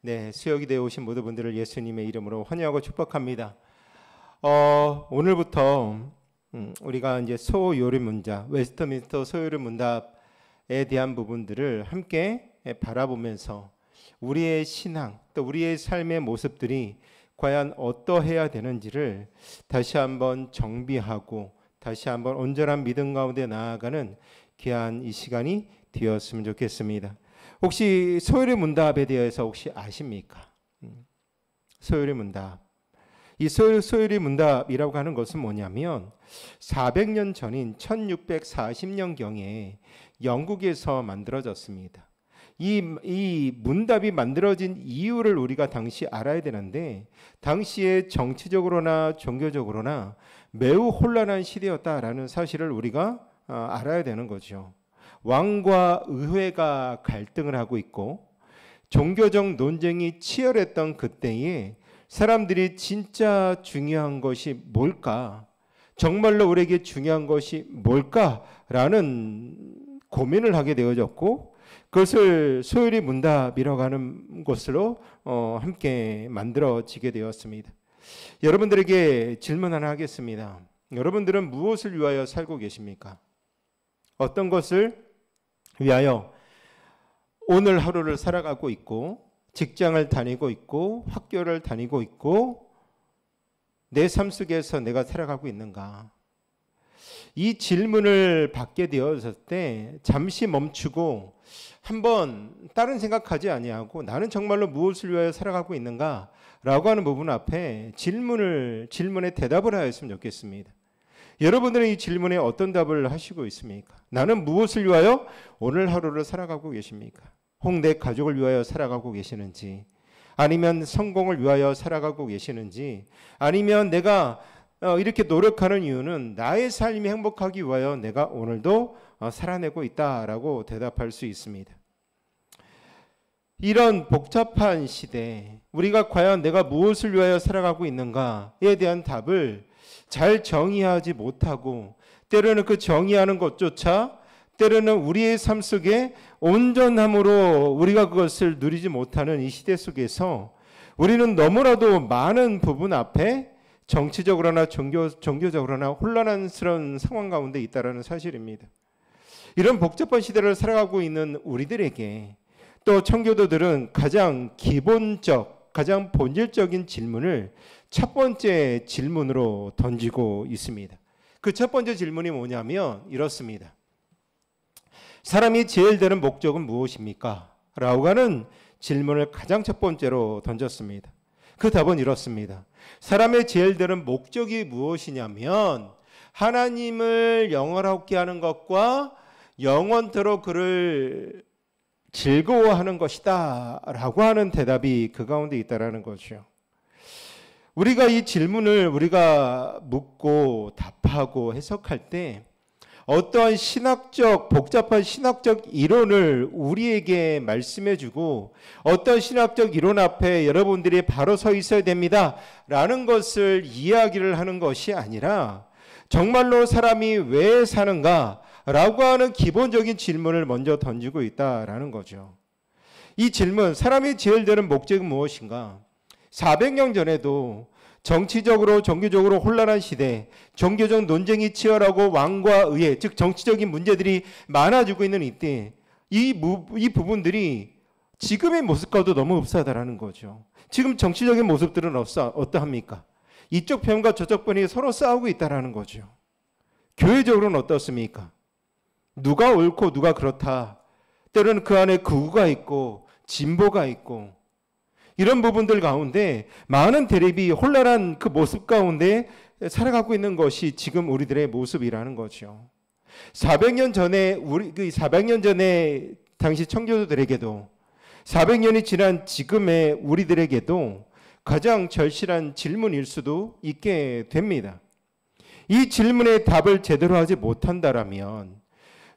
네, 수역이 되어 오신 모든 분들을 예수님의 이름으로 환영하고 축복합니다. 오늘부터 우리가 이제 소요리 문답, 웨스트민스터 소요리 문답에 대한 부분들을 함께 바라보면서 우리의 신앙, 또 우리의 삶의 모습들이 과연 어떠해야 되는지를 다시 한번 정비하고 다시 한번 온전한 믿음 가운데 나아가는 귀한 이 시간이 되었으면 좋겠습니다. 혹시 소요리 문답에 대해서 혹시 아십니까? 소요리 문답. 이 소요리 문답이라고 하는 것은 뭐냐면 400년 전인 1640년경에 영국에서 만들어졌습니다. 이 문답이 만들어진 이유를 우리가 당시 알아야 되는데, 당시에 정치적으로나 종교적으로나 매우 혼란한 시대였다라는 사실을 우리가 알아야 되는 거죠. 왕과 의회가 갈등을 하고 있고 종교적 논쟁이 치열했던 그때에 사람들이 진짜 중요한 것이 뭘까? 정말로 우리에게 중요한 것이 뭘까라는 고민을 하게 되어졌고, 그것을 소요리 문답이라고 하는 것으로 함께 만들어지게 되었습니다. 여러분들에게 질문 하나 하겠습니다. 여러분들은 무엇을 위하여 살고 계십니까? 어떤 것을 위하여 오늘 하루를 살아가고 있고, 직장을 다니고 있고, 학교를 다니고 있고, 내 삶 속에서 내가 살아가고 있는가? 이 질문을 받게 되었을 때 잠시 멈추고 한번 다른 생각하지 아니하고 나는 정말로 무엇을 위하여 살아가고 있는가? 라고 하는 부분 앞에 질문에 대답을 하였으면 좋겠습니다. 여러분들은 이 질문에 어떤 답을 하시고 있습니까? 나는 무엇을 위하여 오늘 하루를 살아가고 계십니까? 혹 내 가족을 위하여 살아가고 계시는지, 아니면 성공을 위하여 살아가고 계시는지, 아니면 내가 이렇게 노력하는 이유는 나의 삶이 행복하기 위하여 내가 오늘도 살아내고 있다라고 대답할 수 있습니다. 이런 복잡한 시대, 우리가 과연 내가 무엇을 위하여 살아가고 있는가에 대한 답을 잘 정의하지 못하고, 때로는 그 정의하는 것조차 때로는 우리의 삶 속에 온전함으로 우리가 그것을 누리지 못하는 이 시대 속에서 우리는 너무나도 많은 부분 앞에 정치적으로나 종교적으로나 혼란스러운 상황 가운데 있다는 사실입니다. 이런 복잡한 시대를 살아가고 있는 우리들에게 또 청교도들은 가장 기본적, 가장 본질적인 질문을 첫 번째 질문으로 던지고 있습니다. 그 첫 번째 질문이 뭐냐면 이렇습니다. 사람이 제일 되는 목적은 무엇입니까? 라고 하는 질문을 가장 첫 번째로 던졌습니다. 그 답은 이렇습니다. 사람의 제일 되는 목적이 무엇이냐면 하나님을 영원하게 하는 것과 영원토록 그를 즐거워하는 것이다 라고 하는 대답이 그 가운데 있다라는 거죠. 우리가 이 질문을 우리가 묻고 답하고 해석할 때 어떠한 복잡한 신학적 이론을 우리에게 말씀해주고 어떤 신학적 이론 앞에 여러분들이 바로 서 있어야 됩니다 라는 것을 이야기를 하는 것이 아니라 정말로 사람이 왜 사는가 라고 하는 기본적인 질문을 먼저 던지고 있다라는 거죠. 이 질문, 사람이 제일 되는 목적은 무엇인가? 400년 전에도 정치적으로 종교적으로 혼란한 시대, 종교적 논쟁이 치열하고 왕과 의회, 즉 정치적인 문제들이 많아지고 있는 이때 이 부분들이 지금의 모습과도 너무 흡사하다는 거죠. 지금 정치적인 모습들은 어떠합니까? 이쪽 편과 저쪽 편이 서로 싸우고 있다는 거죠. 교회적으로는 어떻습니까? 누가 옳고 누가 그렇다. 때로는 그 안에 극우가 있고 진보가 있고 이런 부분들 가운데 많은 대립이 혼란한 그 모습 가운데 살아가고 있는 것이 지금 우리들의 모습이라는 거죠. 400년 전에 당시 청교도들에게도 400년이 지난 지금의 우리들에게도 가장 절실한 질문일 수도 있게 됩니다. 이 질문에 답을 제대로 하지 못한다라면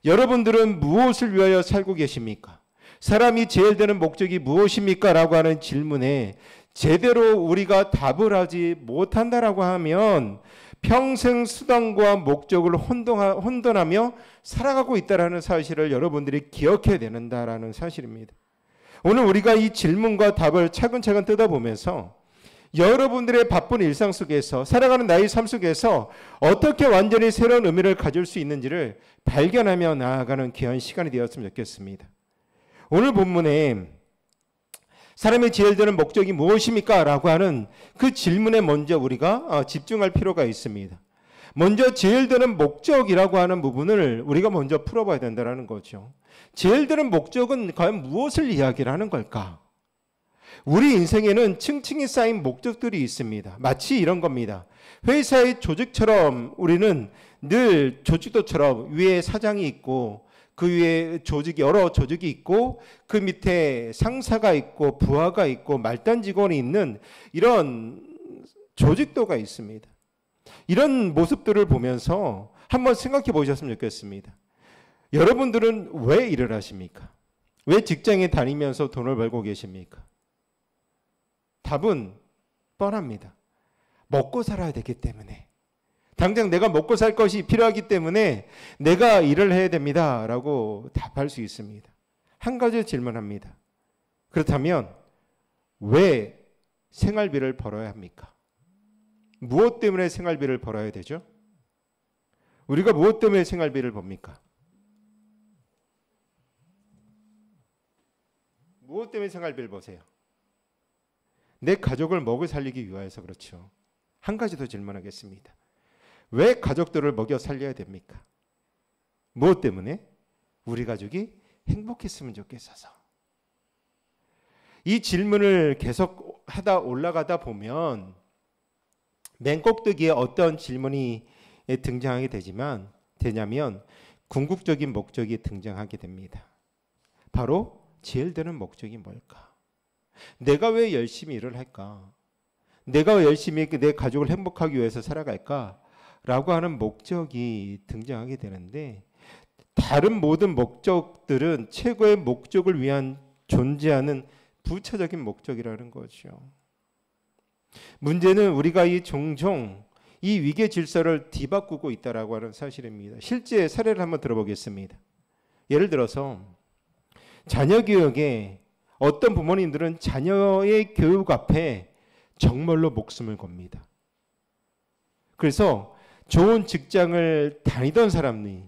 여러분들은 무엇을 위하여 살고 계십니까? 사람이 제일 되는 목적이 무엇입니까? 라고 하는 질문에 제대로 우리가 답을 하지 못한다라고 하면 평생 수단과 목적을 혼돈하며 살아가고 있다는 사실을 여러분들이 기억해야 된다는 사실입니다. 오늘 우리가 이 질문과 답을 차근차근 뜯어보면서 여러분들의 바쁜 일상 속에서 살아가는 나의 삶 속에서 어떻게 완전히 새로운 의미를 가질 수 있는지를 발견하며 나아가는 귀한 시간이 되었으면 좋겠습니다. 오늘 본문에 사람의 지혜를 목적이 무엇입니까? 라고 하는 그 질문에 먼저 우리가 집중할 필요가 있습니다. 먼저 제일 드는 목적이라고 하는 부분을 우리가 먼저 풀어봐야 된다는 거죠. 제일 드는 목적은 과연 무엇을 이야기를 하는 걸까? 우리 인생에는 층층이 쌓인 목적들이 있습니다. 마치 이런 겁니다. 회사의 조직처럼 우리는 늘 조직도처럼 위에 사장이 있고 그 위에 여러 조직이 있고 그 밑에 상사가 있고 부하가 있고 말단 직원이 있는 이런 조직도가 있습니다. 이런 모습들을 보면서 한번 생각해 보셨으면 좋겠습니다. 여러분들은 왜 일을 하십니까? 왜 직장에 다니면서 돈을 벌고 계십니까? 답은 뻔합니다. 먹고 살아야 되기 때문에. 당장 내가 먹고 살 것이 필요하기 때문에 내가 일을 해야 됩니다. 라고 답할 수 있습니다. 한 가지 질문합니다. 그렇다면 왜 생활비를 벌어야 합니까? 무엇 때문에 생활비를 벌어야 되죠? 우리가 무엇 때문에 생활비를 법니까? 무엇 때문에 생활비를 버세요? 내 가족을 먹여 살리기 위하여서 그렇죠. 한 가지 더 질문하겠습니다. 왜 가족들을 먹여 살려야 됩니까? 무엇 때문에? 우리 가족이 행복했으면 좋겠어서. 이 질문을 계속 하다 올라가다 보면 맨 꼭대기에 어떤 질문이 등장하게 되냐면 궁극적인 목적이 등장하게 됩니다. 바로 제일 드는 목적이 뭘까? 내가 왜 열심히 일을 할까? 내가 왜 열심히 내 가족을 행복하기 위해서 살아갈까? 라고 하는 목적이 등장하게 되는데 다른 모든 목적들은 최고의 목적을 위한 존재하는 부차적인 목적이라는 거죠. 문제는 우리가 종종 이 위계 질서를 뒤바꾸고 있다라고 하는 사실입니다. 실제 사례를 한번 들어보겠습니다. 예를 들어서 자녀 교육에 어떤 부모님들은 자녀의 교육 앞에 정말로 목숨을 겁니다. 그래서 좋은 직장을 다니던 사람이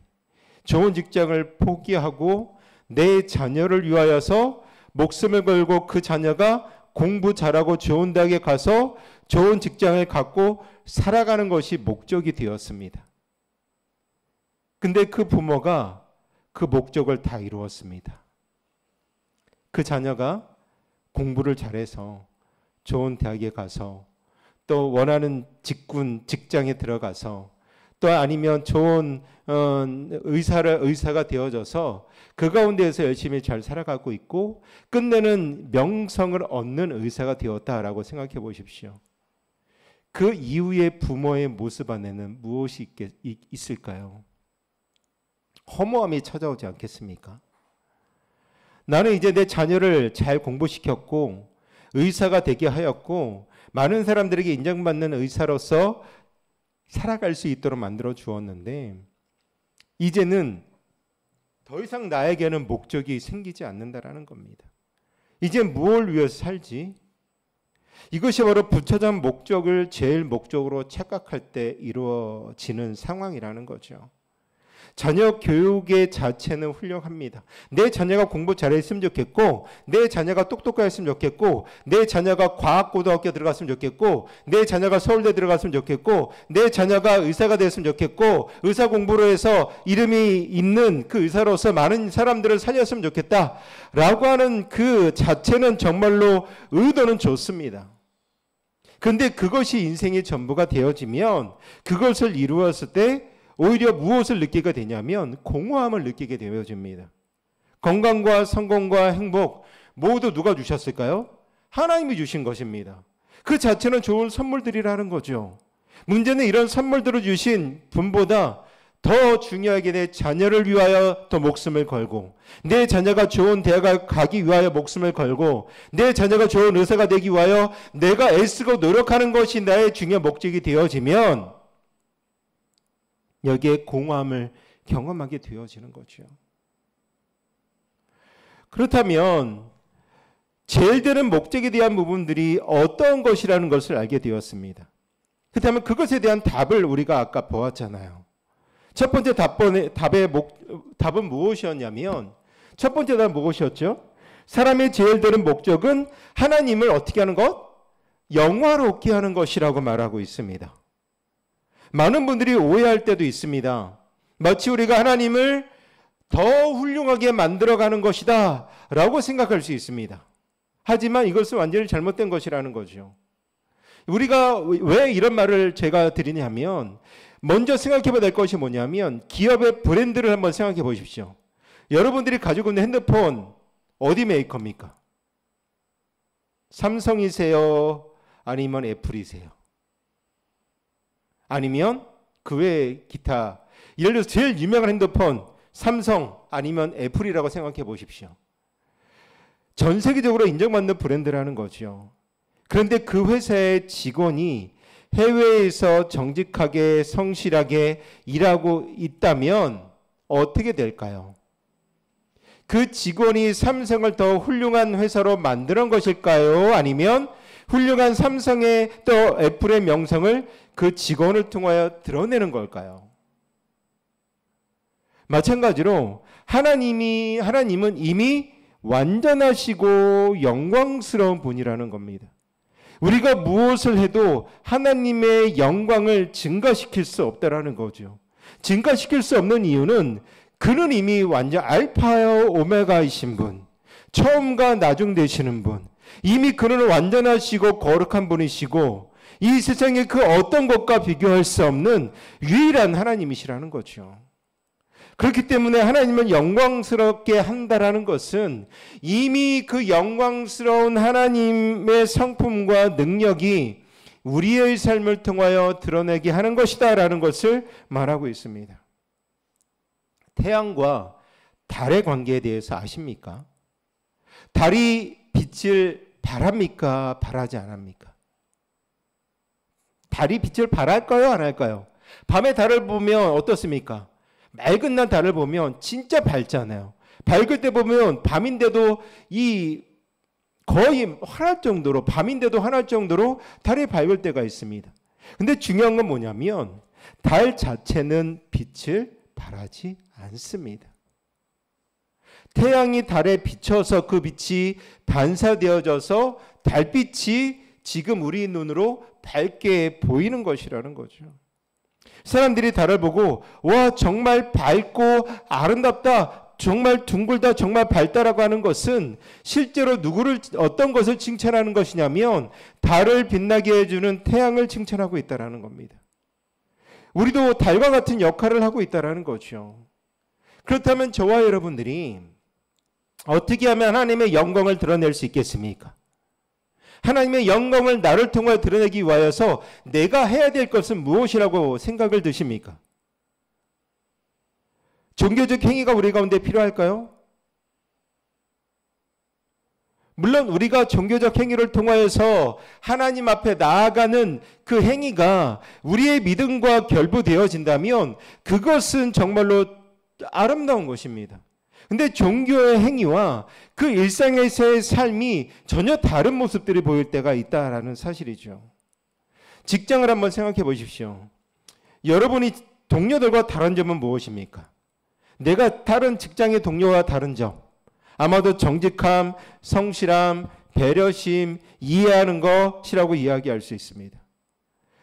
좋은 직장을 포기하고 내 자녀를 위하여서 목숨을 걸고 그 자녀가 공부 잘하고 좋은 대학에 가서 좋은 직장을 갖고 살아가는 것이 목적이 되었습니다. 근데 그 부모가 그 목적을 다 이루었습니다. 그 자녀가 공부를 잘해서 좋은 대학에 가서 또 원하는 직장에 들어가서 또 아니면 좋은 의사가 되어져서 그 가운데에서 열심히 잘 살아가고 있고 끝내는 명성을 얻는 의사가 되었다라고 생각해 보십시오. 그 이후의 부모의 모습 안에는 무엇이 있을까요? 허무함이 찾아오지 않겠습니까? 나는 이제 내 자녀를 잘 공부시켰고 의사가 되게 하였고 많은 사람들에게 인정받는 의사로서 살아갈 수 있도록 만들어 주었는데 이제는 더 이상 나에게는 목적이 생기지 않는다라는 겁니다. 이제 무엇을 위해서 살지? 이것이 바로 부차적인 목적을 제일 목적으로 착각할 때 이루어지는 상황이라는 거죠. 자녀 교육의 자체는 훌륭합니다. 내 자녀가 공부 잘했으면 좋겠고 내 자녀가 똑똑했으면 좋겠고 내 자녀가 과학고등학교 들어갔으면 좋겠고 내 자녀가 서울대 들어갔으면 좋겠고 내 자녀가 의사가 됐으면 좋겠고 의사 공부로 해서 이름이 있는 그 의사로서 많은 사람들을 살렸으면 좋겠다라고 하는 그 자체는 정말로 의도는 좋습니다. 그런데 그것이 인생의 전부가 되어지면 그것을 이루었을 때 오히려 무엇을 느끼게 되냐면 공허함을 느끼게 되어집니다. 건강과 성공과 행복 모두 누가 주셨을까요? 하나님이 주신 것입니다. 그 자체는 좋은 선물들이라는 거죠. 문제는 이런 선물들을 주신 분보다 더 중요하게 내 자녀를 위하여 더 목숨을 걸고 내 자녀가 좋은 대학을 가기 위하여 목숨을 걸고 내 자녀가 좋은 의사가 되기 위하여 내가 애쓰고 노력하는 것이 나의 중요한 목적이 되어지면 여기에 공허함을 경험하게 되어지는 거죠. 그렇다면 제일 되는 목적에 대한 부분들이 어떤 것이라는 것을 알게 되었습니다. 그렇다면 그것에 대한 답을 우리가 아까 보았잖아요. 첫 번째 답은 무엇이었냐면, 첫 번째 답은 무엇이었죠? 사람의 제일 되는 목적은 하나님을 어떻게 하는 것? 영화롭게 하는 것이라고 말하고 있습니다. 많은 분들이 오해할 때도 있습니다. 마치 우리가 하나님을 더 훌륭하게 만들어가는 것이다 라고 생각할 수 있습니다. 하지만 이것은 완전히 잘못된 것이라는 거죠. 우리가 왜 이런 말을 제가 드리냐면, 먼저 생각해 봐야 될 것이 뭐냐면, 기업의 브랜드를 한번 생각해 보십시오. 여러분들이 가지고 있는 핸드폰 어디 메이커입니까? 삼성이세요? 아니면 애플이세요? 아니면 그 외에 기타, 예를 들어서 제일 유명한 핸드폰 삼성 아니면 애플이라고 생각해 보십시오. 전 세계적으로 인정받는 브랜드라는 거죠. 그런데 그 회사의 직원이 해외에서 정직하게 성실하게 일하고 있다면 어떻게 될까요? 그 직원이 삼성을 더 훌륭한 회사로 만드는 것일까요? 아니면 훌륭한 삼성의 또 애플의 명성을 그 직원을 통하여 드러내는 걸까요? 마찬가지로 하나님은 이미 완전하시고 영광스러운 분이라는 겁니다. 우리가 무엇을 해도 하나님의 영광을 증가시킬 수 없다라는 거죠. 증가시킬 수 없는 이유는 그는 이미 완전 알파요 오메가이신 분, 처음과 나중 되시는 분, 이미 그는 완전하시고 거룩한 분이시고 이 세상의 그 어떤 것과 비교할 수 없는 유일한 하나님이시라는 거죠. 그렇기 때문에 하나님은 영광스럽게 한다라는 것은 이미 그 영광스러운 하나님의 성품과 능력이 우리의 삶을 통하여 드러내게 하는 것이다라는 것을 말하고 있습니다. 태양과 달의 관계에 대해서 아십니까? 달이 빛을 발합니까? 발하지 않습니까? 달이 빛을 발할까요? 안 할까요? 밤에 달을 보면 어떻습니까? 맑은 날 달을 보면 진짜 밝잖아요. 밝을 때 보면 밤인데도 거의 환할 정도로, 밤인데도 환할 정도로 달이 밝을 때가 있습니다. 근데 중요한 건 뭐냐면 달 자체는 빛을 발하지 않습니다. 태양이 달에 비춰서 그 빛이 반사되어져서 달빛이 지금 우리 눈으로 밝게 보이는 것이라는 거죠. 사람들이 달을 보고 와 정말 밝고 아름답다, 정말 둥글다, 정말 밝다라고 하는 것은 실제로 어떤 것을 칭찬하는 것이냐면 달을 빛나게 해주는 태양을 칭찬하고 있다는 겁니다. 우리도 달과 같은 역할을 하고 있다는 거죠. 그렇다면 저와 여러분들이 어떻게 하면 하나님의 영광을 드러낼 수 있겠습니까? 하나님의 영광을 나를 통해 드러내기 위하여서 내가 해야 될 것은 무엇이라고 생각을 드십니까? 종교적 행위가 우리 가운데 필요할까요? 물론 우리가 종교적 행위를 통하여서 하나님 앞에 나아가는 그 행위가 우리의 믿음과 결부되어진다면 그것은 정말로 아름다운 것입니다. 근데 종교의 행위와 그 일상에서의 삶이 전혀 다른 모습들이 보일 때가 있다라는 사실이죠. 직장을 한번 생각해 보십시오. 여러분이 동료들과 다른 점은 무엇입니까? 내가 다른 직장의 동료와 다른 점, 아마도 정직함, 성실함, 배려심, 이해하는 것이라고 이야기할 수 있습니다.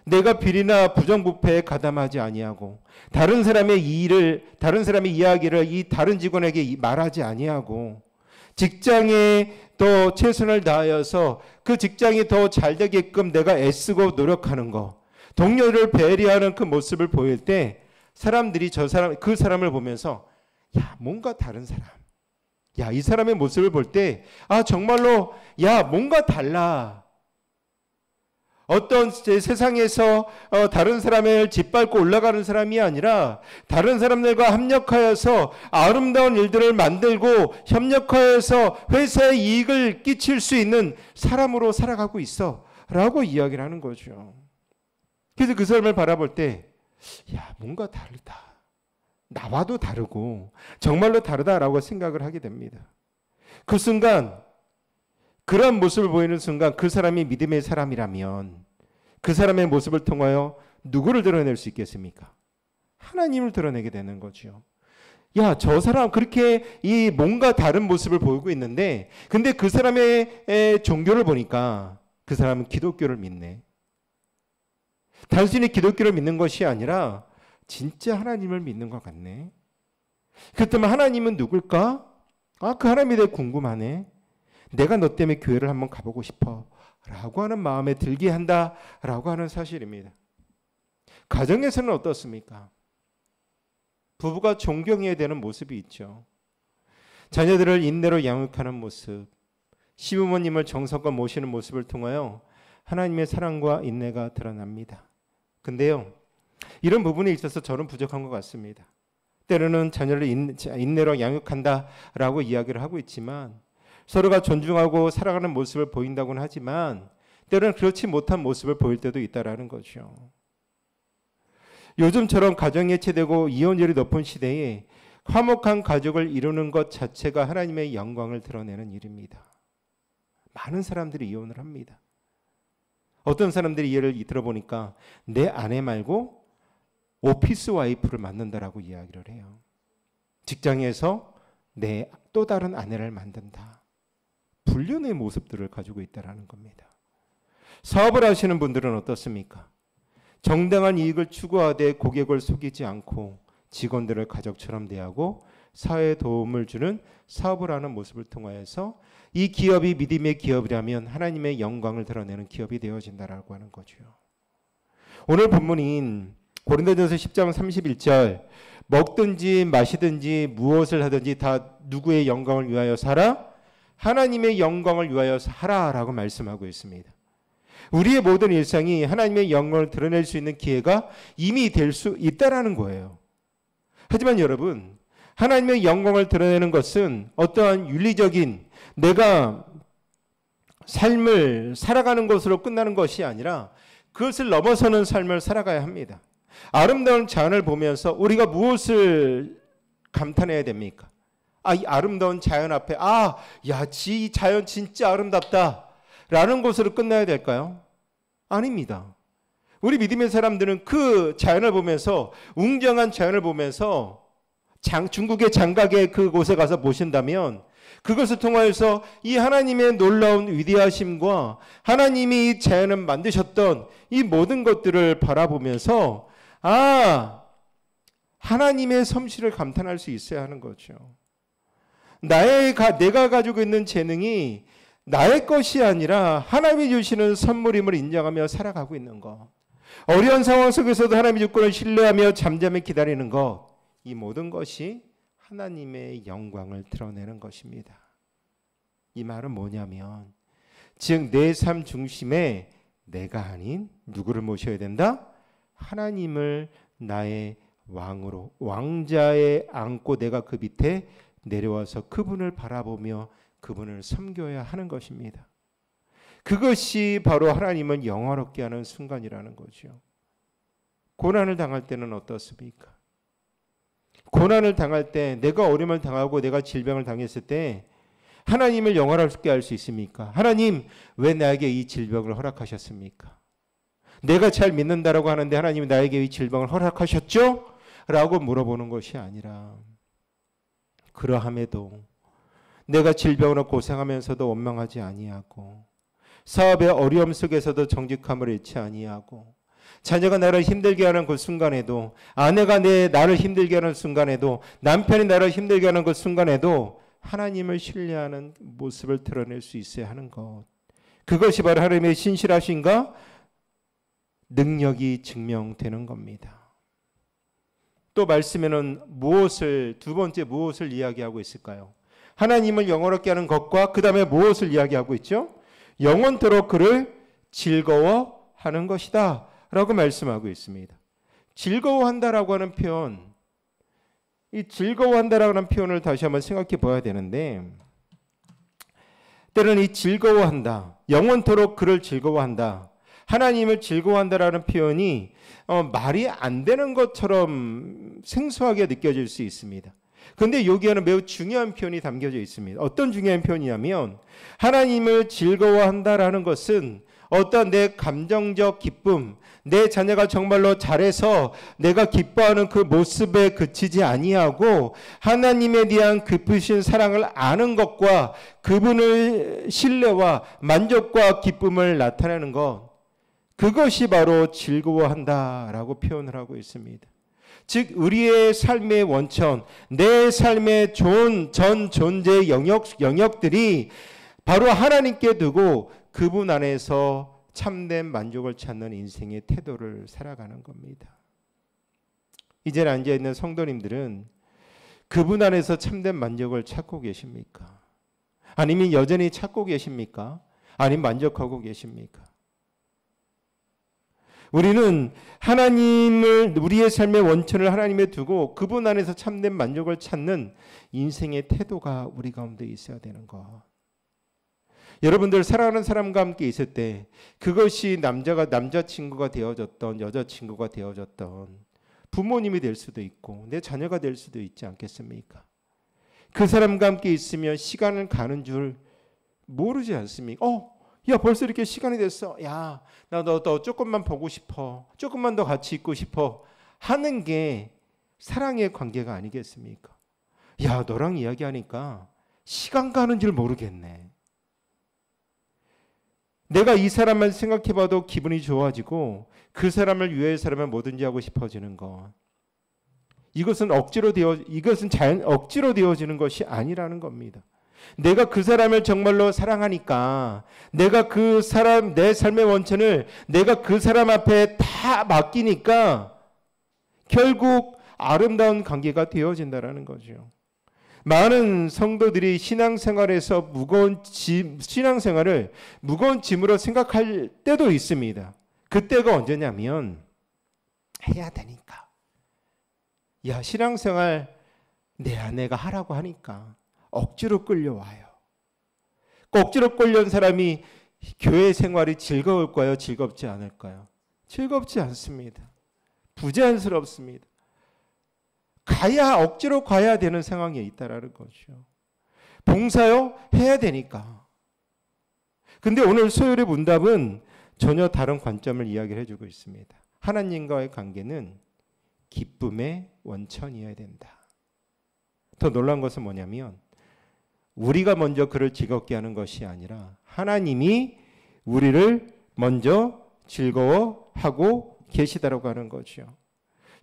내가 비리나 부정부패에 가담하지 아니하고 다른 사람의 이야기를 이 다른 직원에게 말하지 아니하고 직장에 더 최선을 다하여서 그 직장이 더 잘 되게끔 내가 애쓰고 노력하는 것, 동료를 배려하는 그 모습을 보일 때 사람들이 그 사람을 보면서 야 뭔가 다른 사람, 야 이 사람의 모습을 볼 때 정말로 야 뭔가 달라. 어떤 세상에서 다른 사람을 짓밟고 올라가는 사람이 아니라 다른 사람들과 협력하여서 아름다운 일들을 만들고 협력하여서 회사에 이익을 끼칠 수 있는 사람으로 살아가고 있어 라고 이야기를 하는 거죠. 그래서 그 사람을 바라볼 때 야 뭔가 다르다, 나와도 다르고 정말로 다르다라고 생각을 하게 됩니다. 그 순간 그런 모습을 보이는 순간 그 사람이 믿음의 사람이라면 그 사람의 모습을 통하여 누구를 드러낼 수 있겠습니까? 하나님을 드러내게 되는 거죠. 야, 저 사람 그렇게 이 뭔가 다른 모습을 보이고 있는데 근데 그 사람의 종교를 보니까 그 사람은 기독교를 믿네. 단순히 기독교를 믿는 것이 아니라 진짜 하나님을 믿는 것 같네. 그렇다면 하나님은 누굴까? 그 하나님이 되게 궁금하네. 내가 너 때문에 교회를 한번 가보고 싶어 라고 하는 마음에 들게 한다라고 하는 사실입니다. 가정에서는 어떻습니까? 부부가 존경해야 되는 모습이 있죠. 자녀들을 인내로 양육하는 모습, 시부모님을 정성껏 모시는 모습을 통하여 하나님의 사랑과 인내가 드러납니다. 근데요, 이런 부분에 있어서 저는 부족한 것 같습니다. 때로는 자녀를 인내로 양육한다라고 이야기를 하고 있지만 서로가 존중하고 살아가는 모습을 보인다고는 하지만 때로는 그렇지 못한 모습을 보일 때도 있다라는 거죠. 요즘처럼 가정이 해체되고 이혼율이 높은 시대에 화목한 가족을 이루는 것 자체가 하나님의 영광을 드러내는 일입니다. 많은 사람들이 이혼을 합니다. 어떤 사람들이 예를 들어보니까 내 아내 말고 오피스 와이프를 만난다라고 이야기를 해요. 직장에서 내 또 다른 아내를 만든다. 불륜의 모습들을 가지고 있다는 겁니다. 사업을 하시는 분들은 어떻습니까? 정당한 이익을 추구하되 고객을 속이지 않고 직원들을 가족처럼 대하고 사회에 도움을 주는 사업을 하는 모습을 통하여서 이 기업이 믿음의 기업이라면 하나님의 영광을 드러내는 기업이 되어진다라고 하는 거죠. 오늘 본문인 고린도전서 10장 31절 먹든지 마시든지 무엇을 하든지 다 누구의 영광을 위하여 살아? 하나님의 영광을 위하여 하라라고 말씀하고 있습니다. 우리의 모든 일상이 하나님의 영광을 드러낼 수 있는 기회가 이미 될 수 있다라는 거예요. 하지만 여러분, 하나님의 영광을 드러내는 것은 어떠한 윤리적인 내가 삶을 살아가는 것으로 끝나는 것이 아니라 그것을 넘어서는 삶을 살아가야 합니다. 아름다운 자연을 보면서 우리가 무엇을 감탄해야 됩니까? 이 아름다운 자연 앞에 이 자연 진짜 아름답다 라는 것으로 끝나야 될까요? 아닙니다. 우리 믿음의 사람들은 그 자연을 보면서 웅장한 자연을 보면서 중국의 장각의 그곳에 가서 보신다면 그것을 통하여서 이 하나님의 놀라운 위대하심과 하나님이 이 자연을 만드셨던 이 모든 것들을 바라보면서 하나님의 솜씨를 감탄할 수 있어야 하는 거죠. 내가 가지고 있는 재능이 나의 것이 아니라 하나님이 주시는 선물임을 인정하며 살아가고 있는 것. 어려운 상황 속에서도 하나님의 주권을 신뢰하며 잠잠히 기다리는 것. 이 모든 것이 하나님의 영광을 드러내는 것입니다. 이 말은 뭐냐면 즉 내 삶 중심에 내가 아닌 누구를 모셔야 된다? 하나님을 나의 왕으로 왕자에 앉고 내가 그 밑에 내려와서 그분을 바라보며 그분을 섬겨야 하는 것입니다. 그것이 바로 하나님을 영화롭게 하는 순간이라는 거죠. 고난을 당할 때는 어떻습니까? 고난을 당할 때 내가 어려움을 당하고 내가 질병을 당했을 때 하나님을 영화롭게 할 수 있습니까? 하나님 왜 나에게 이 질병을 허락하셨습니까? 내가 잘 믿는다라고 하는데 하나님이 나에게 이 질병을 허락하셨죠? 라고 물어보는 것이 아니라 그러함에도 내가 질병으로 고생하면서도 원망하지 아니하고 사업의 어려움 속에서도 정직함을 잃지 아니하고 자녀가 나를 힘들게 하는 그 순간에도 아내가 나를 힘들게 하는 순간에도 남편이 나를 힘들게 하는 그 순간에도 하나님을 신뢰하는 모습을 드러낼 수 있어야 하는 것. 그것이 바로 하나님의 신실하신가? 능력이 증명되는 겁니다. 또 말씀에는 두 번째 무엇을 이야기하고 있을까요? 하나님을 영원롭게 하는 것과 그 다음에 무엇을 이야기하고 있죠? 영원토록 그를 즐거워하는 것이다 라고 말씀하고 있습니다. 즐거워한다라고 하는 표현, 이 즐거워한다라고 하는 표현을 다시 한번 생각해 봐야 되는데 때로는 이 즐거워한다, 영원토록 그를 즐거워한다, 하나님을 즐거워한다라는 표현이 말이 안 되는 것처럼 생소하게 느껴질 수 있습니다. 근데 여기에는 매우 중요한 표현이 담겨져 있습니다. 어떤 중요한 표현이냐면 하나님을 즐거워한다라는 것은 어떤 내 감정적 기쁨, 내 자녀가 정말로 잘해서 내가 기뻐하는 그 모습에 그치지 아니하고 하나님에 대한 깊으신 사랑을 아는 것과 그분을 신뢰와 만족과 기쁨을 나타내는 것, 그것이 바로 즐거워한다라고 표현을 하고 있습니다. 즉 우리의 삶의 원천, 내 삶의 전 존재 영역들이 바로 하나님께 두고 그분 안에서 참된 만족을 찾는 인생의 태도를 살아가는 겁니다. 이제 앉아있는 성도님들은 그분 안에서 참된 만족을 찾고 계십니까? 아니면 여전히 찾고 계십니까? 아니면 만족하고 계십니까? 우리는 하나님을, 우리의 삶의 원천을 하나님에 두고 그분 안에서 참된 만족을 찾는 인생의 태도가 우리 가운데 있어야 되는 것. 여러분들 사랑하는 사람과 함께 있을 때 그것이 남자친구가 되어졌던, 여자친구가 되어졌던, 부모님이 될 수도 있고 내 자녀가 될 수도 있지 않겠습니까? 그 사람과 함께 있으면 시간은 가는 줄 모르지 않습니까? 야, 벌써 이렇게 시간이 됐어. 야, 나 너 조금만 보고 싶어. 조금만 더 같이 있고 싶어. 하는 게 사랑의 관계가 아니겠습니까? 야, 너랑 이야기하니까 시간 가는 줄 모르겠네. 내가 이 사람만 생각해봐도 기분이 좋아지고 그 사람을 위해 사람을 뭐든지 하고 싶어지는 것. 이것은 억지로 되어지는 것이 아니라는 겁니다. 내가 그 사람을 정말로 사랑하니까 내가 그 사람, 내 삶의 원천을 내가 그 사람 앞에 다 맡기니까 결국 아름다운 관계가 되어진다는 거죠. 많은 성도들이 신앙생활에서 무거운 짐으로 생각할 때도 있습니다. 그때가 언제냐면 해야 되니까. 야, 신앙생활 내 아내가 하라고 하니까 억지로 끌려와요. 억지로 끌려온 사람이 교회 생활이 즐거울까요? 즐겁지 않을까요? 즐겁지 않습니다. 부자연스럽습니다. 억지로 가야 되는 상황에 있다라는 거죠. 봉사요? 해야 되니까. 근데 오늘 소율의 문답은 전혀 다른 관점을 이야기를 해주고 있습니다. 하나님과의 관계는 기쁨의 원천이어야 된다. 더 놀라운 것은 뭐냐면 우리가 먼저 그를 즐겁게 하는 것이 아니라 하나님이 우리를 먼저 즐거워하고 계시다라고 하는 거죠.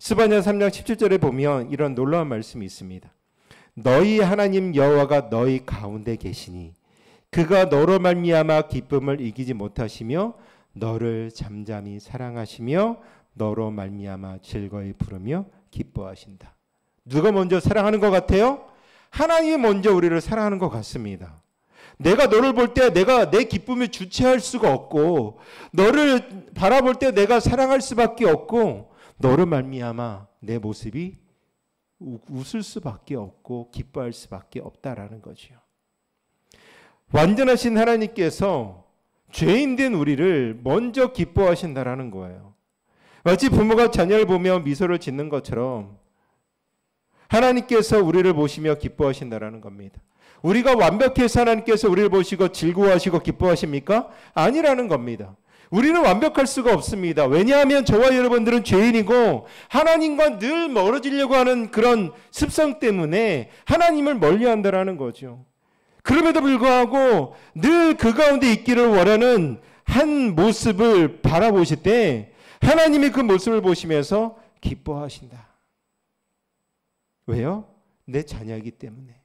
스바냐 3장 17절에 보면 이런 놀라운 말씀이 있습니다. 너희 하나님 여호와가 너희 가운데 계시니 그가 너로 말미암아 기쁨을 이기지 못하시며 너를 잠잠히 사랑하시며 너로 말미암아 즐거이 부르며 기뻐하신다. 누가 먼저 사랑하는 것 같아요? 하나님이 먼저 우리를 사랑하는 것 같습니다. 내가 너를 볼 때 내가 내 기쁨을 주체할 수가 없고 너를 바라볼 때 내가 사랑할 수밖에 없고 너를 말미암아 내 모습이 웃을 수밖에 없고 기뻐할 수밖에 없다라는 거죠. 완전하신 하나님께서 죄인된 우리를 먼저 기뻐하신다라는 거예요. 마치 부모가 자녀를 보며 미소를 짓는 것처럼 하나님께서 우리를 보시며 기뻐하신다라는 겁니다. 우리가 완벽해서 하나님께서 우리를 보시고 즐거워하시고 기뻐하십니까? 아니라는 겁니다. 우리는 완벽할 수가 없습니다. 왜냐하면 저와 여러분들은 죄인이고 하나님과 늘 멀어지려고 하는 그런 습성 때문에 하나님을 멀리한다라는 거죠. 그럼에도 불구하고 늘 그 가운데 있기를 원하는 한 모습을 바라보실 때 하나님이 그 모습을 보시면서 기뻐하신다. 왜요? 내 자녀이기 때문에.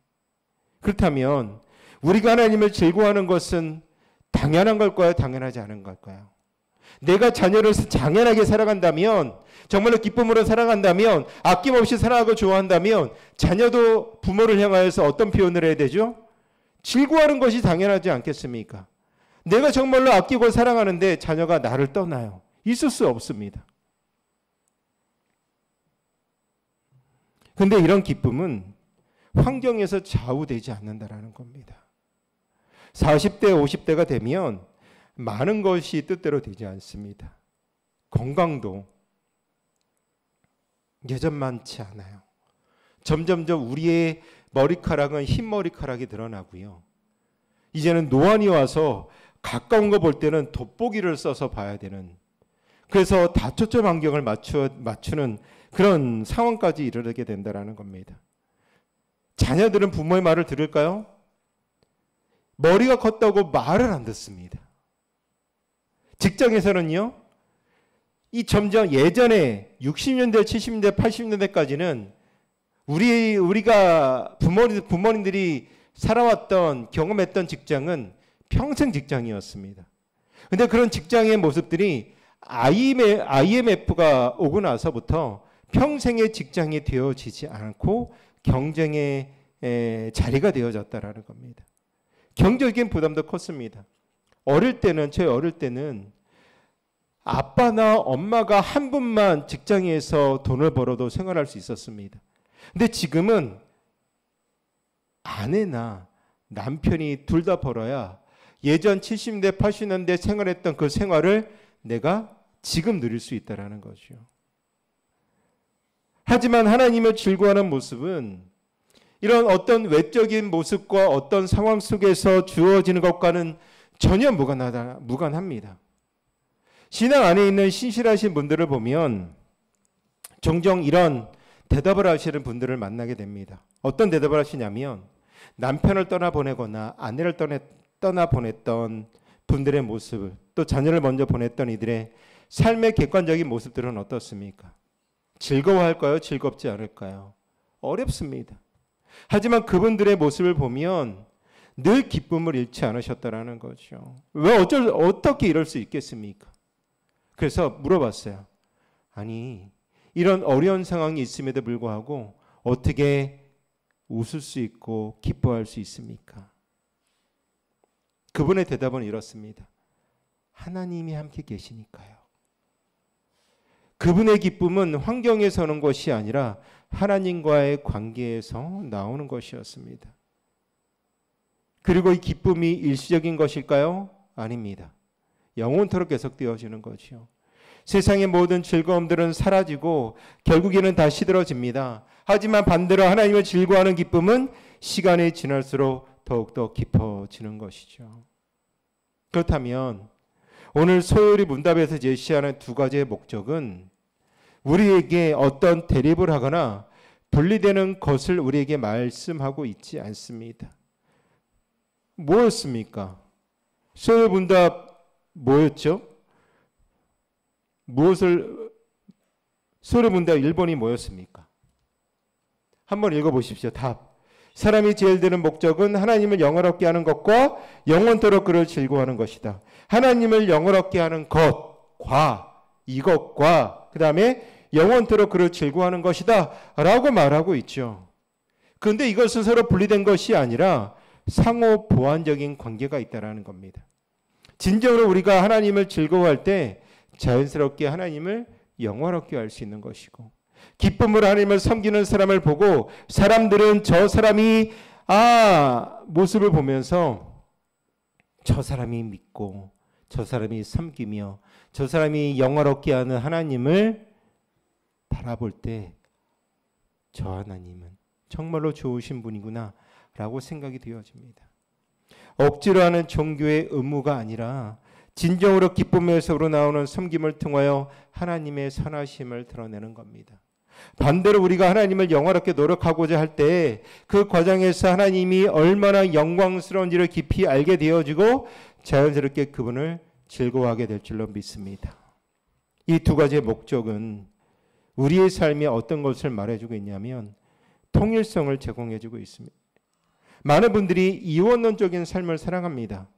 그렇다면 우리가 하나님을 즐거워하는 것은 당연한 걸까요? 당연하지 않은 걸까요? 내가 자녀를 당연하게 사랑한다면, 정말로 기쁨으로 사랑한다면, 아낌없이 사랑하고 좋아한다면 자녀도 부모를 향하여서 어떤 표현을 해야 되죠? 즐거워하는 것이 당연하지 않겠습니까? 내가 정말로 아끼고 사랑하는데 자녀가 나를 떠나요. 있을 수 없습니다. 근데 이런 기쁨은 환경에서 좌우되지 않는다라는 겁니다. 40대, 50대가 되면 많은 것이 뜻대로 되지 않습니다. 건강도 예전만치 않아요. 점점점 우리의 머리카락은 흰 머리카락이 드러나고요. 이제는 노안이 와서 가까운 거 볼 때는 돋보기를 써서 봐야 되는, 그래서 다초점 환경을 맞추는 그런 상황까지 이르게 된다는 겁니다. 자녀들은 부모의 말을 들을까요? 머리가 컸다고 말을 안 듣습니다. 직장에서는요, 이 점점 예전에 60년대, 70년대, 80년대까지는 우리가 부모님들이 살아왔던, 경험했던 직장은 평생 직장이었습니다. 근데 그런 직장의 모습들이 IMF가 오고 나서부터 평생의 직장이 되어지지 않고 경쟁의 자리가 되어졌다라는 겁니다. 경제적인 부담도 컸습니다. 저희 어릴 때는 아빠나 엄마가 한 분만 직장에서 돈을 벌어도 생활할 수 있었습니다. 근데 지금은 아내나 남편이 둘 다 벌어야 예전 70년대, 80년대 생활했던 그 생활을 내가 지금 누릴 수 있다는 거죠. 하지만 하나님을 즐거워하는 모습은 이런 어떤 외적인 모습과 어떤 상황 속에서 주어지는 것과는 전혀 무관합니다. 신앙 안에 있는 신실하신 분들을 보면 종종 이런 대답을 하시는 분들을 만나게 됩니다. 어떤 대답을 하시냐면, 남편을 떠나보내거나 아내를 떠나보냈던 분들의 모습, 또 자녀를 먼저 보냈던 이들의 삶의 객관적인 모습들은 어떻습니까? 즐거워할까요? 즐겁지 않을까요? 어렵습니다. 하지만 그분들의 모습을 보면 늘 기쁨을 잃지 않으셨다라는 거죠. 어떻게 이럴 수 있겠습니까? 그래서 물어봤어요. 아니, 이런 어려운 상황이 있음에도 불구하고 어떻게 웃을 수 있고 기뻐할 수 있습니까? 그분의 대답은 이렇습니다. 하나님이 함께 계시니까요. 그분의 기쁨은 환경에서 오는 것이 아니라 하나님과의 관계에서 나오는 것이었습니다. 그리고 이 기쁨이 일시적인 것일까요? 아닙니다. 영원토록 계속되어지는 거죠. 세상의 모든 즐거움들은 사라지고 결국에는 다 시들어집니다. 하지만 반대로 하나님을 즐거워하는 기쁨은 시간이 지날수록 더욱더 깊어지는 것이죠. 그렇다면 오늘 소요리 문답에서 제시하는 두 가지의 목적은 우리에게 어떤 대립을 하거나 분리되는 것을 우리에게 말씀하고 있지 않습니다. 뭐였습니까? 소요리 문답 뭐였죠? 소요리 문답 1번이 뭐였습니까? 한번 읽어보십시오. 답. 사람이 제일 드는 목적은 하나님을 영화롭게 하는 것과 영원토록 그를 즐거워하는 것이다. 하나님을 영화롭게 하는 것과 이것과 그 다음에 영원토록 그를 즐거워하는 것이다 라고 말하고 있죠. 그런데 이것은 서로 분리된 것이 아니라 상호 보완적인 관계가 있다는 겁니다. 진정으로 우리가 하나님을 즐거워할 때 자연스럽게 하나님을 영화롭게 할 수 있는 것이고, 기쁨으로 하나님을 섬기는 사람을 보고 사람들은 저 사람이 모습을 보면서 저 사람이 믿고 저 사람이 섬기며 저 사람이 영화롭게 하는 하나님을 바라볼 때 저 하나님은 정말로 좋으신 분이구나 라고 생각이 되어집니다. 억지로 하는 종교의 의무가 아니라 진정으로 기쁨에서 우러나오는 섬김을 통하여 하나님의 선하심을 드러내는 겁니다. 반대로 우리가 하나님을 영화롭게 노력하고자 할 때 그 과정에서 하나님이 얼마나 영광스러운지를 깊이 알게 되어지고 자연스럽게 그분을 즐거워하게 될 줄로 믿습니다. 이 두 가지의 목적은 우리의 삶에 어떤 것을 말해주고 있냐면 통일성을 제공해주고 있습니다. 많은 분들이 이원론적인 삶을 살아갑니다.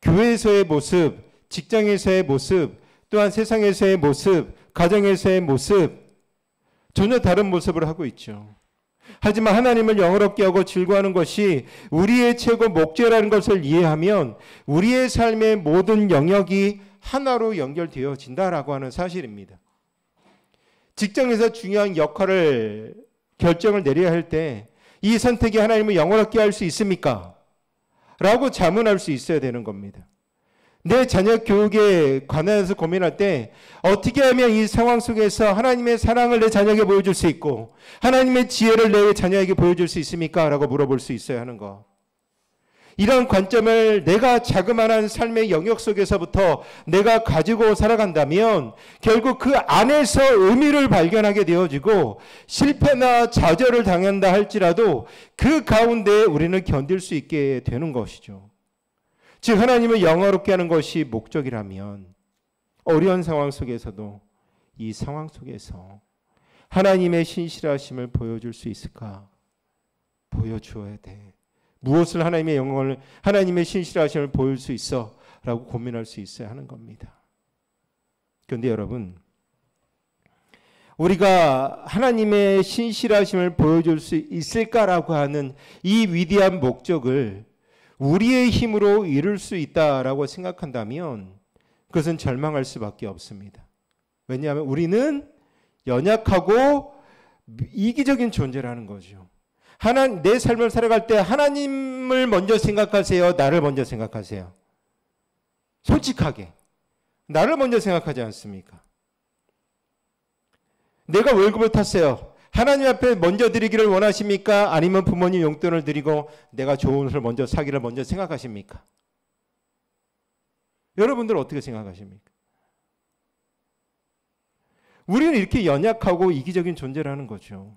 교회에서의 모습, 직장에서의 모습, 또한 세상에서의 모습, 가정에서의 모습, 전혀 다른 모습을 하고 있죠. 하지만 하나님을 영화롭게 하고 즐거워하는 것이 우리의 최고 목적이라는 것을 이해하면 우리의 삶의 모든 영역이 하나로 연결되어진다라고 하는 사실입니다. 직장에서 중요한 결정을 내려야 할 때 이 선택이 하나님을 영화롭게 할 수 있습니까? 라고 자문할 수 있어야 되는 겁니다. 내 자녀 교육에 관해서 고민할 때 어떻게 하면 이 상황 속에서 하나님의 사랑을 내 자녀에게 보여줄 수 있고 하나님의 지혜를 내 자녀에게 보여줄 수 있습니까? 라고 물어볼 수 있어야 하는 것. 이런 관점을 내가 자그마한 삶의 영역 속에서부터 내가 가지고 살아간다면 결국 그 안에서 의미를 발견하게 되어지고 실패나 좌절을 당한다 할지라도 그 가운데 우리는 견딜 수 있게 되는 것이죠. 즉 하나님을 영화롭게 하는 것이 목적이라면 어려운 상황 속에서도 이 상황 속에서 하나님의 신실하심을 보여줄 수 있을까? 보여주어야 돼. 무엇을 하나님의 영광을, 하나님의 신실하심을 보일 수 있어? 라고 고민할 수 있어야 하는 겁니다. 그런데 여러분, 우리가 하나님의 신실하심을 보여줄 수 있을까라고 하는 이 위대한 목적을 우리의 힘으로 이룰 수 있다라고 생각한다면 그것은 절망할 수밖에 없습니다. 왜냐하면 우리는 연약하고 이기적인 존재라는 거죠. 내 삶을 살아갈 때 하나님을 먼저 생각하세요? 나를 먼저 생각하세요? 솔직하게. 나를 먼저 생각하지 않습니까? 내가 월급을 탔어요. 하나님 앞에 먼저 드리기를 원하십니까? 아니면 부모님 용돈을 드리고 내가 좋은 옷을 먼저 사기를 먼저 생각하십니까? 여러분들은 어떻게 생각하십니까? 우리는 이렇게 연약하고 이기적인 존재라는 거죠.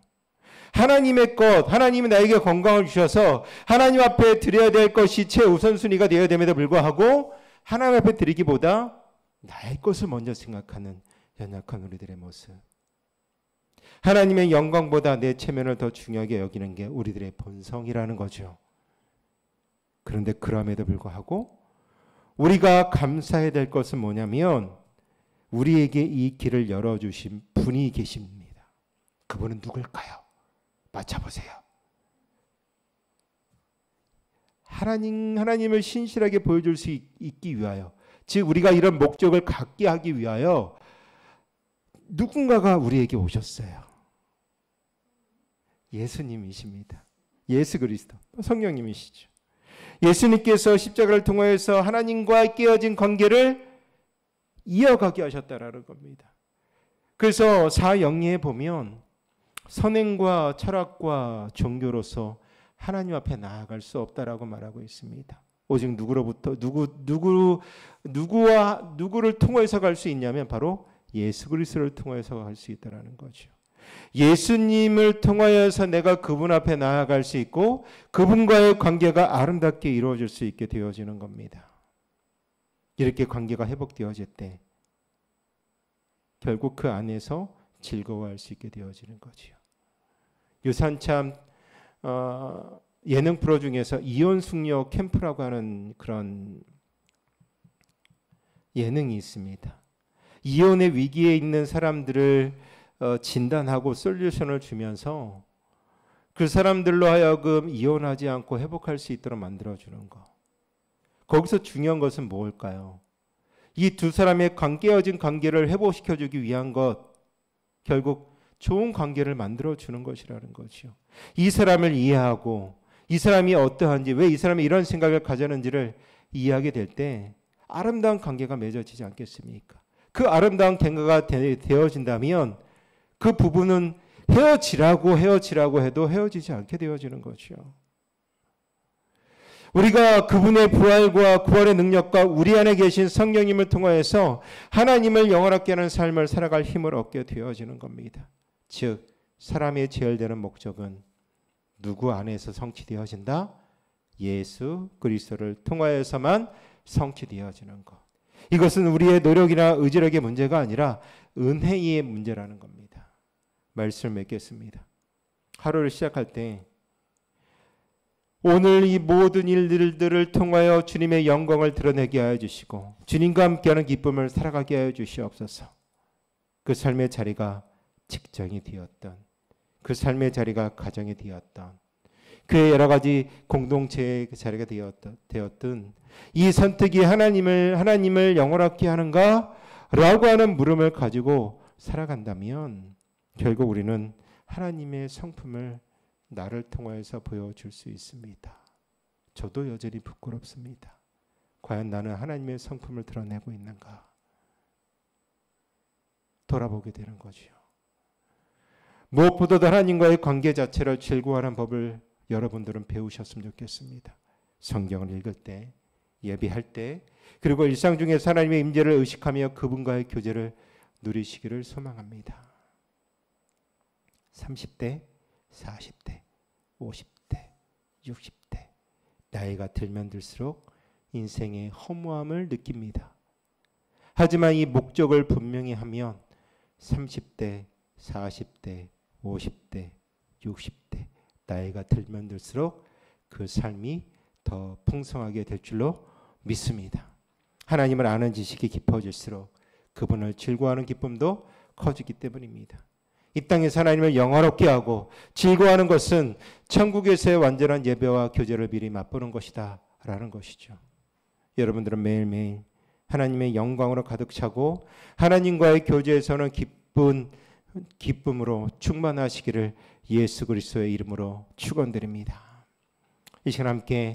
하나님의 것, 하나님이 나에게 건강을 주셔서 하나님 앞에 드려야 될 것이 최우선순위가 되어야 됨에도 불구하고 하나님 앞에 드리기보다 나의 것을 먼저 생각하는 연약한 우리들의 모습. 하나님의 영광보다 내 체면을 더 중요하게 여기는 게 우리들의 본성이라는 거죠. 그런데 그럼에도 불구하고 우리가 감사해야 될 것은 뭐냐면 우리에게 이 길을 열어주신 분이 계십니다. 그분은 누굴까요? 맞춰보세요. 하나님을 신실하게 보여줄 수 있기 위하여, 즉 우리가 이런 목적을 갖게 하기 위하여 누군가가 우리에게 오셨어요. 예수님이십니다. 예수 그리스도, 성령님이시죠. 예수님께서 십자가를 통하여서 하나님과 깨어진 관계를 이어가게 하셨다라는 겁니다. 그래서 사영리에 보면 선행과 철학과 종교로서 하나님 앞에 나아갈 수 없다라고 말하고 있습니다. 오직 누구를 통해서 갈 수 있냐면 바로 예수 그리스도를 통해서 갈 수 있다라는 거죠. 예수님을 통하여서 내가 그분 앞에 나아갈 수 있고 그분과의 관계가 아름답게 이루어질 수 있게 되어지는 겁니다. 이렇게 관계가 회복되어질 때 결국 그 안에서 즐거워할 수 있게 되어지는 거지요. 요새 한참 예능 프로 중에서 이혼숙녀 캠프라고 하는 그런 예능이 있습니다. 이혼의 위기에 있는 사람들을 진단하고 솔루션을 주면서 그 사람들로 하여금 이혼하지 않고 회복할 수 있도록 만들어주는 것. 거기서 중요한 것은 뭘까요? 이 두 사람의 깨어진 관계를 회복시켜주기 위한 것, 결국 좋은 관계를 만들어주는 것이라는 거죠. 이 사람을 이해하고 이 사람이 어떠한지, 왜 이 사람이 이런 생각을 가졌는지를 이해하게 될 때 아름다운 관계가 맺어지지 않겠습니까? 그 아름다운 관계가 되어진다면 그 부부는 헤어지라고 해도 헤어지지 않게 되어지는 거죠. 우리가 그분의 부활과 구원의 능력과 우리 안에 계신 성령님을 통하여서 하나님을 영원하게 하는 삶을 살아갈 힘을 얻게 되어지는 겁니다. 즉 사람의 제일되는 목적은 누구 안에서 성취되어진다? 예수 그리스도를 통하여서만 성취되어지는 것. 이것은 우리의 노력이나 의지력의 문제가 아니라 은혜의 문제라는 겁니다. 말씀을 맺겠습니다. 하루를 시작할 때 오늘 이 모든 일들을 통하여 주님의 영광을 드러내게 하여 주시고 주님과 함께하는 기쁨을 살아가게 하여 주시옵소서. 그 삶의 자리가 직장이 되었던, 그 삶의 자리가 가정이 되었던, 그의 여러 가지 공동체의 자리가 되었던 이 선택이 하나님을 영원하게 하는가? 라고 하는 물음을 가지고 살아간다면 결국 우리는 하나님의 성품을 나를 통하여서 보여줄 수 있습니다. 저도 여전히 부끄럽습니다. 과연 나는 하나님의 성품을 드러내고 있는가? 돌아보게 되는 거죠. 무엇보다도 하나님과의 관계 자체를 즐거워하는 법을 여러분들은 배우셨으면 좋겠습니다. 성경을 읽을 때, 예배할 때, 그리고 일상 중에서 하나님의 임재를 의식하며 그분과의 교제를 누리시기를 소망합니다. 30대, 40대, 50대, 60대 나이가 들면 들수록 인생의 허무함을 느낍니다. 하지만 이 목적을 분명히 하면 30대, 40대, 50대, 60대 나이가 들면 들수록 그 삶이 더 풍성하게 될 줄로 믿습니다. 하나님을 아는 지식이 깊어질수록 그분을 즐거워하는 기쁨도 커지기 때문입니다. 이 땅에서 하나님을 영화롭게 하고 즐거워하는 것은 천국에서의 완전한 예배와 교제를 미리 맛보는 것이다 라는 것이죠. 여러분들은 매일매일 하나님의 영광으로 가득 차고 하나님과의 교제에서는 기쁨으로 충만하시기를 예수 그리스도의 이름으로 축원드립니다. 이 시간 함께